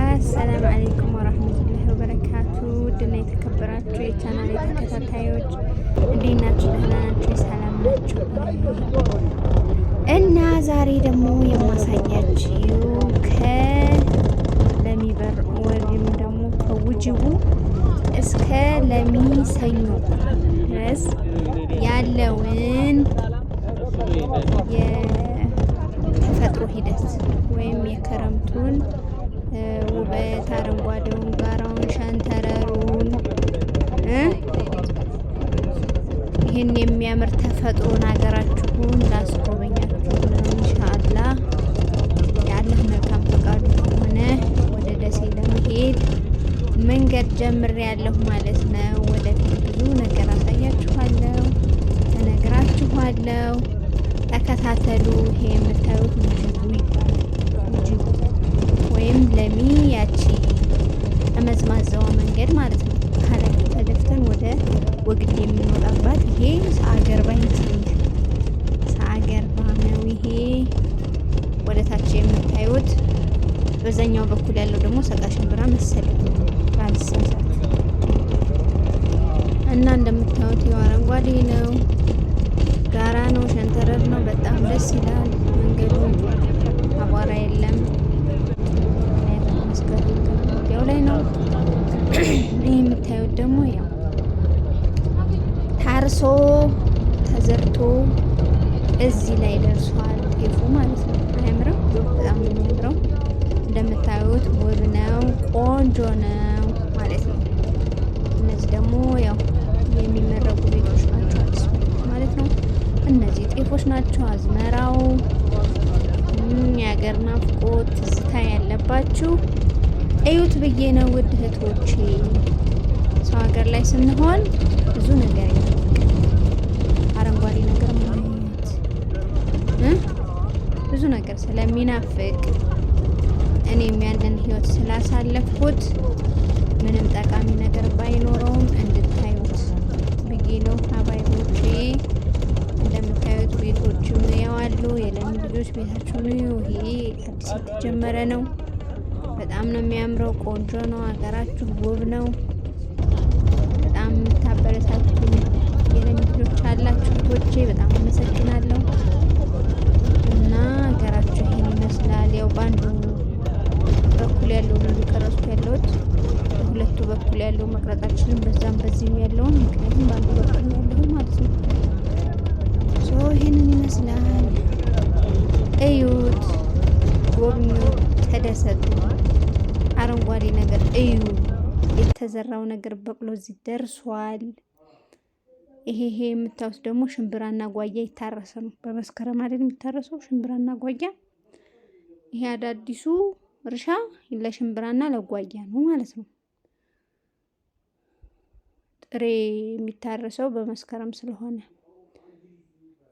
አሰላም አለይኩም ወራህመቱላሂ ወበረካቱ። ውድና የተከበራችሁ የቻናሌ ተከታታዮች እንዴት ናችሁ? ደህና ናችሁ? ሰላም ናችሁ? እና ዛሬ ደግሞ የማሳያችሁ ከለሚበር ወይም ደግሞ ከውጅቡ እስከ ለሚሰኞ ድረስ ያለውን የተፈጥሮ ሂደት ወይም የክረምቱን ውበት፣ አረንጓዴውን፣ ጋራውን፣ ሸንተረሩን ይህን የሚያምር ተፈጥሮን ሀገራችሁን ላስጎበኛችሁ ነው። ኢንሻአላህ የአላህ መልካም ፈቃዱ ከሆነ ወደ ደሴ ለመሄድ መንገድ ጀምሬያለሁ ማለት ነው። ወደፊት ብዙ ነገር አሳያችኋለሁ፣ እነግራችኋለሁ። ተከታተሉ። ይሄ የምታዩት ውጅቡ ይባላል። ውጅቡ ወይም ለሚ ያቺ ጠመዝማዛዋ መንገድ ማለት ነው። ከላይ ተደፍተን ወደ ወግድ የምንወጣባት ይሄ ሰአገር ባይንሲንግ ሰአገር ነው። ይሄ ወደ ታች የምታዩት በዛኛው በኩል ያለው ደግሞ ሰቃ ሽንብራ መሰለኝ ባልሳሳት። እና እንደምታዩት ይኸው አረንጓዴ ነው፣ ጋራ ነው፣ ሸንተረር ነው። በጣም ደስ ይላል መንገዱ። አቧራ የለም። ያው ላይ ነው። ይህ የምታዩት ደግሞ ያው ታርሶ ተዘርቶ እዚህ ላይ ደርሷል። ጤፉ ማለት ነው። አያምርም? በጣም ነው የሚያምረው። እንደምታዩት ውብ ነው፣ ቆንጆ ነው ማለት ነው። እነዚህ ደግሞ ያው የሚመረቁ ቤቶች ናቸው ማለት ነው። እነዚህ ጤፎች ናቸው። አዝመራው የሀገር ናፍቆት ትዝታ ያለባችሁ እዩት ብዬ ነው ውድ እህቶቼ። ሰው ሀገር ላይ ስንሆን ብዙ ነገር ይናፍቃል። አረንጓዴ ነገር ማየት ብዙ ነገር ስለሚናፍቅ እኔም ያንን ህይወት ስላሳለፍኩት ምንም ጠቃሚ ነገር ባይኖረውም እንድታዩት ብዬ ነው አባይቦቼ። እንደምታዩት ቤቶችም ያዋሉ የለሚ ልጆች ቤታቸውን ይሄ አዲስ የተጀመረ ነው። በጣም ነው የሚያምረው። ቆንጆ ነው። ሀገራችሁ ውብ ነው። በጣም የምታበረታቱ የለሚ ልጆች አላችሁ እህቶቼ፣ በጣም አመሰግናለሁ። እና ሀገራችሁ ይሄን ይመስላል። ያው በአንዱ በኩል ያለው ነው እየቀረጽኩ ያለሁት። በሁለቱ በኩል ያለው መቅረጻችንን በዛም በዚህም ያለውን ምክንያቱም በአንዱ በኩል ያለው ማለት ነው። ይሄንን ይመስላል። እዩት፣ ጎብኙት፣ ተደሰቱ። አረንጓዴ ነገር እዩ። የተዘራው ነገር በቅሎ እዚህ ደርሷል። ይሄ የምታዩት ደግሞ ሽምብራና ጓያ ይታረሰ ነው። በመስከረም አይደል የሚታረሰው ሽምብራና ጓያ። ይሄ አዳዲሱ እርሻ ለሽምብራና ለጓያ ነው ማለት ነው። ጥሬ የሚታረሰው በመስከረም ስለሆነ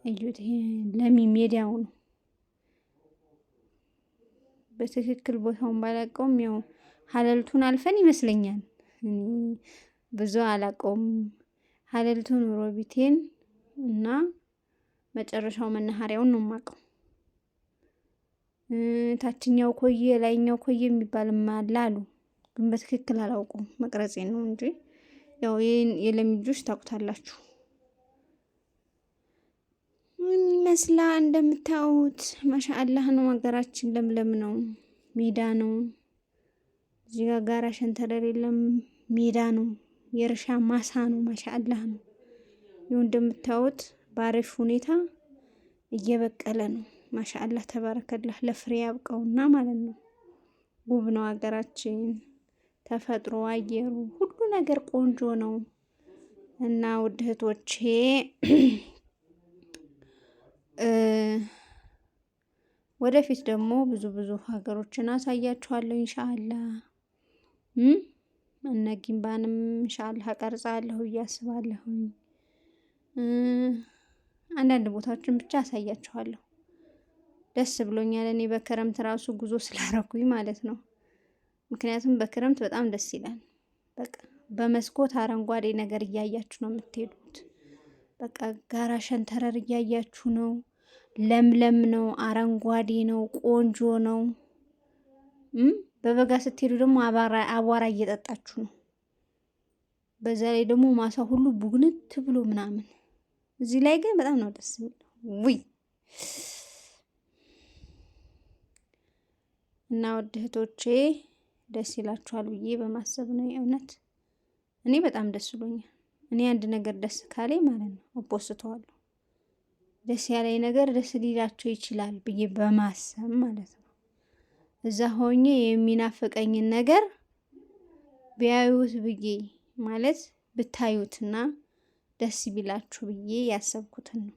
እዩት። ይሄ ለሚ ሜዳው ነው። በትክክል ቦታውን ባላውቀውም ያው ሀለልቱን አልፈን ይመስለኛል። ብዙ አላውቀውም። ሀለልቱን ሮቢቴን እና መጨረሻው መናኸሪያውን ነው የማውቀው። ታችኛው ኮዬ ላይኛው ኮዬ የሚባልም አለ አሉ፣ ግን በትክክል አላውቀውም። መቅረጼ ነው እንጂ ያው የለሚ ልጆች ታውቁታላችሁ። መስላ እንደምታዩት ማሻአላህ ነው። ሀገራችን ለምለም ነው፣ ሜዳ ነው። እዚህ ጋራ ሸንተረር የለም፣ ሜዳ ነው፣ የእርሻ ማሳ ነው። ማሻአላህ ነው። ይኸው እንደምታዩት በአሪፍ ሁኔታ እየበቀለ ነው። ማሻአላህ ተባረከላህ። ለፍሬ ያብቀውና ማለት ነው። ውብ ነው ሀገራችን። ተፈጥሮ፣ አየሩ፣ ሁሉ ነገር ቆንጆ ነው እና ውድ እህቶቼ ወደፊት ደግሞ ብዙ ሀገሮችን አሳያችኋለሁ ኢንሻአላህ። እነ ጊምባንም ኢንሻአላህ ቀርጻለሁ እያስባለሁ። አንዳንድ ቦታዎችን ብቻ አሳያችኋለሁ። ደስ ብሎኛል። እኔ በክረምት ራሱ ጉዞ ስላረኩኝ ማለት ነው። ምክንያቱም በክረምት በጣም ደስ ይላል። በቃ በመስኮት አረንጓዴ ነገር እያያችሁ ነው የምትሄዱት። በቃ ጋራ ሸንተረር እያያችሁ ነው። ለምለም ነው፣ አረንጓዴ ነው፣ ቆንጆ ነው። በበጋ ስትሄዱ ደግሞ አቧራ እየጠጣችሁ ነው። በዛ ላይ ደግሞ ማሳ ሁሉ ቡግንት ብሎ ምናምን። እዚህ ላይ ግን በጣም ነው ደስ የሚለው። ውይ እና ውድ እህቶቼ ደስ ይላችኋል ብዬ በማሰብ ነው። የእውነት እኔ በጣም ደስ ብሎኛል። እኔ አንድ ነገር ደስ ካለኝ ማለት ነው እፖስተዋለሁ። ደስ ያለኝ ነገር ደስ ሊላቸው ይችላል ብዬ በማሰብ ማለት ነው። እዛ ሆኜ የሚናፍቀኝን ነገር ቢያዩት ብዬ ማለት ብታዩትና ደስ ቢላችሁ ብዬ ያሰብኩትን ነው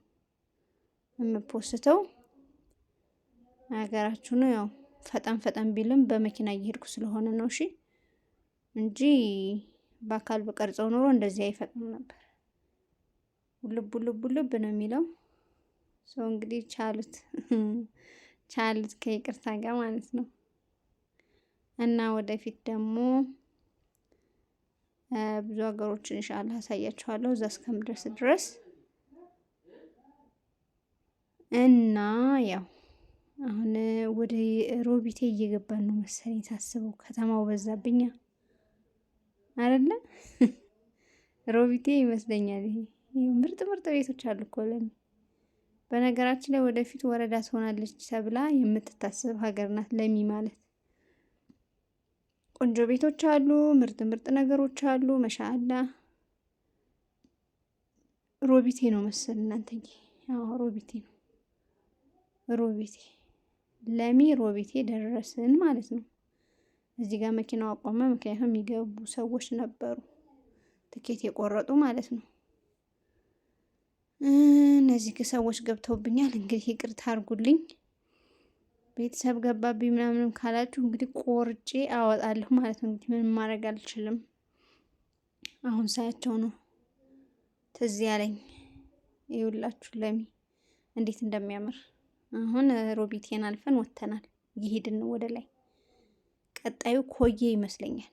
የምፖስተው። ሀገራችሁ ነው ያው ፈጠን ፈጠን ቢልም በመኪና እየሄድኩ ስለሆነ ነው። እሺ እንጂ በአካል በቀርጸው ኖሮ እንደዚህ አይፈጥንም ነበር። ውልብ ነው የሚለው ሰው እንግዲህ ቻሉት ከይቅርታ ጋር ማለት ነው። እና ወደፊት ደግሞ ብዙ ሀገሮችን ኢንሻአላህ አሳያችኋለሁ እዛ እስከምደርስ ድረስ እና ያው አሁን ወደ ሮቢቴ እየገባን ነው መሰለኝ ሳስበው። ከተማው በዛብኛ አይደለ? ሮቢቴ ይመስለኛል። ይሄ ምርጥ ቤቶች አሉ እኮ ለሚ። በነገራችን ላይ ወደፊት ወረዳ ትሆናለች ተብላ የምትታሰብ ሀገር ናት ለሚ ማለት። ቆንጆ ቤቶች አሉ፣ ምርጥ ነገሮች አሉ። መሻአላ ሮቢቴ ነው መሰል እናንተዬ። አዎ ሮቢቴ ነው። ሮቢቴ ለሚ ሮቢቴ ደረስን ማለት ነው። እዚህ ጋር መኪናው አቆመ። ምክንያቱም የሚገቡ ሰዎች ነበሩ ትኬት የቆረጡ ማለት ነው። እነዚህ ሰዎች ገብተውብኛል። እንግዲህ ይቅርታ አድርጉልኝ። ቤተሰብ ገባብኝ ምናምንም ካላችሁ እንግዲህ ቆርጬ አወጣለሁ ማለት ነው። እንግዲህ ምንም ማድረግ አልችልም። አሁን ሳያቸው ነው ትዝ ያለኝ። ይኸውላችሁ ለሚ እንዴት እንደሚያምር። አሁን ሮቢቴን አልፈን ወጥተናል። እየሄድን ነው ወደ ላይ። ቀጣዩ ኮዬ ይመስለኛል።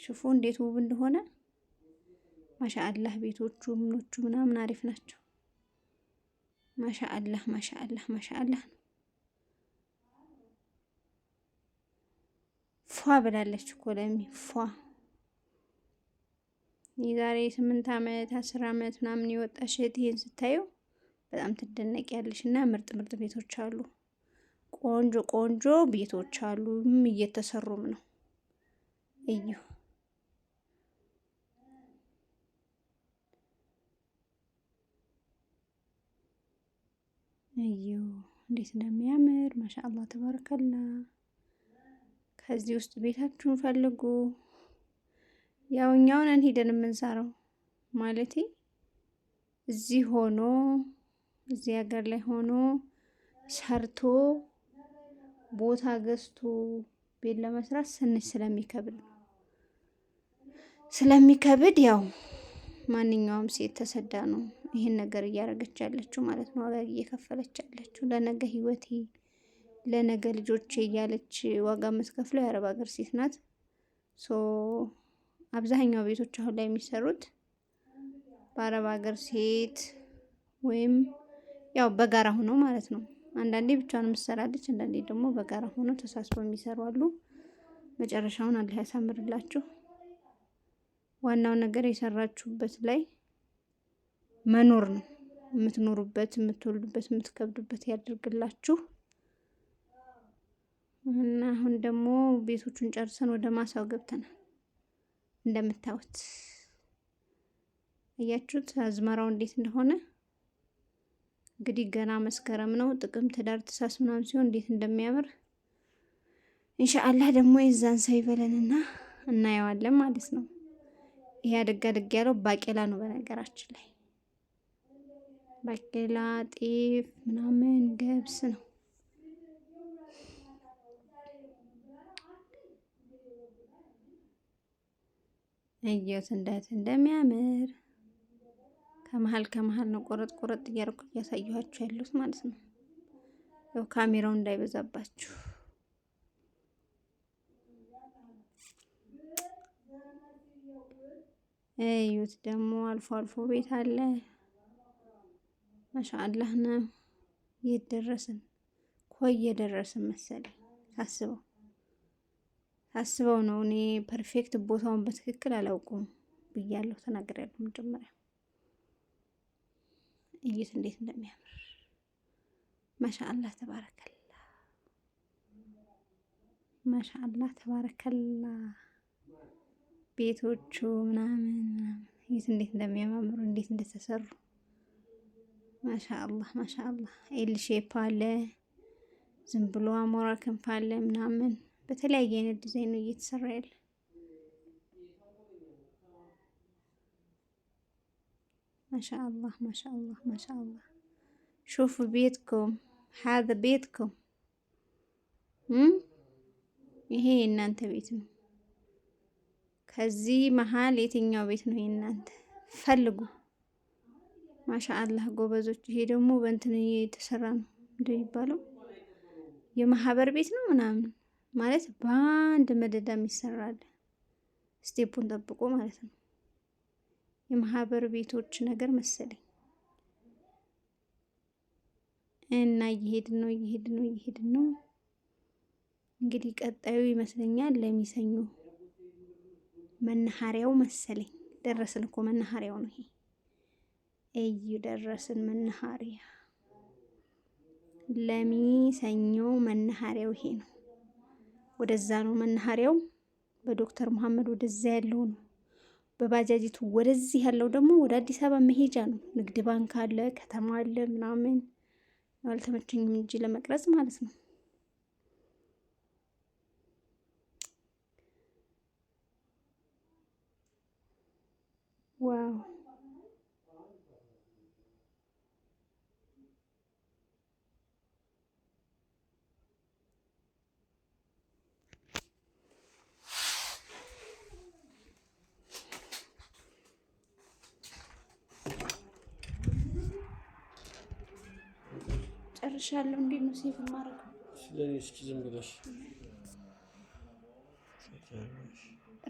ሽፉ እንዴት ውብ እንደሆነ ማሻአላህ። ቤቶቹ ምኖቹ ምናምን አሪፍ ናቸው። ማሻአላህ ነው። ፏ ብላለች እኮ ለሚ ፏ። የዛሬ 8 ዓመት 10 ዓመት ምናምን የወጣሽ ይሄን ስታዩ በጣም ትደነቂያለሽ። እና ምርጥ ቤቶች አሉ። ቆንጆ ቤቶች አሉ። እየተሰሩም ነው። እዩ እንዴት እንደሚያምር ማሻአላህ ተባረከላ። ከዚህ ውስጥ ቤታችሁን ፈልጉ። ያው እኛውን ሄደን የምንሰራው ማለቴ እዚህ ሀገር ላይ ሆኖ ሰርቶ ቦታ ገዝቶ ቤት ለመስራት ስለሚከብድ ያው ማንኛውም ሴት ተሰዳ ነው ይሄን ነገር እያደረገች ያለችው ማለት ነው። ዋጋ እየከፈለች ያለችው ለነገ ህይወቴ፣ ለነገ ልጆቼ እያለች ዋጋ የምትከፍለው የአረብ ሀገር ሴት ናት። አብዛኛው ቤቶች አሁን ላይ የሚሰሩት በአረብ ሀገር ሴት ወይም ያው በጋራ ሆኖ ማለት ነው። አንዳንዴ ብቻዋን የምትሰራለች፣ አንዳንዴ ደግሞ በጋራ ሆኖ ተሳስበው የሚሰሩ አሉ። መጨረሻውን አላህ ያሳምርላችሁ። ዋናው ነገር የሰራችሁበት ላይ መኖር ነው። የምትኖሩበት፣ የምትወልዱበት፣ የምትከብዱበት ያድርግላችሁ። እና አሁን ደግሞ ቤቶቹን ጨርሰን ወደ ማሳው ገብተናል። እንደምታዩት እያችሁት አዝመራው እንዴት እንደሆነ እንግዲህ ገና መስከረም ነው። ጥቅምት፣ ህዳር፣ ታህሳስ ምናምን ሲሆን እንዴት እንደሚያምር ኢንሻአላህ ደግሞ የዛን ሰው ይበለንና እናየዋለን ማለት ነው። ይሄ አደግ ያለው ባቄላ ነው። በነገራችን ላይ ባቄላ፣ ጤፍ ምናምን ገብስ ነው። እየት እንደሚያምር ከመሀል ነው ቆረጥ እያደረኩ እያሳየኋችሁ ያሉት ማለት ነው። ያው ካሜራው እንዳይበዛባችሁ። እዩት ደግሞ አልፎ አልፎ ቤት አለ። ማሻአላህ ነው። የት ደረስን? ኮይ የደረስን መሰለኝ ሳስበው ነው። እኔ ፐርፌክት ቦታውን በትክክል አላውቀውም ብያለሁ፣ ተናግሬያለሁ መጀመሪያ። እዩት እንዴት እንደሚያምር ማሻአላህ ተባረከላ፣ ማሻአላህ ተባረከላ። ቤቶቹ ምናምን እዩት እንዴት እንደሚያማምሩ፣ እንዴት እንደተሰሩ ማሻአላህ ማሻአላህ። ኤል ሼፕ አለ፣ ዝም ብሎ አሞራ ክንፍ አለ ምናምን፣ በተለያየ አይነት ዲዛይን ነው እየተሰራ ያለ። ማሻአላህ ማሻአላህ ማሻአላህ። ሹፉ ቤትኩም ሀዘ ቤትኩም። ይሄ የእናንተ ቤት ነው። ከዚህ መሀል የትኛው ቤት ነው የእናንተ? ፈልጉ። ማሻአላህ ጎበዞች። ይሄ ደግሞ በእንትን የተሰራ ነው እንደሚባለው የማህበር ቤት ነው ምናምን ማለት በአንድ መደዳ ይሰራል፣ ስቴፑን ጠብቆ ማለት ነው። የማህበር ቤቶች ነገር መሰለኝ። እና እየሄድን ነው እንግዲህ ቀጣዩ ይመስለኛል ለሚሰኞ መናኸሪያው መሰለኝ። ደረስን እኮ መናኸሪያው ነው ይሄ። እዩ ደረስን መናኸሪያ። ለሚሰኞ መናኸሪያው ይሄ ነው። ወደዛ ነው መናኸሪያው። በዶክተር መሐመድ ወደዛ ያለው ነው። በባጃጅቱ ወደዚህ ያለው ደግሞ ወደ አዲስ አበባ መሄጃ ነው። ንግድ ባንክ አለ፣ ከተማ አለ ምናምን። አልተመቸኝም እንጂ ለመቅረጽ ማለት ነው። ዋው ጨርሻለሁ። እንዴት ነው ሴቭ ማድረግ? ስለኔ እስኪ ዝም ብለሽ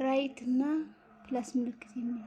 ራይት እና ፕላስ ምልክት የሚል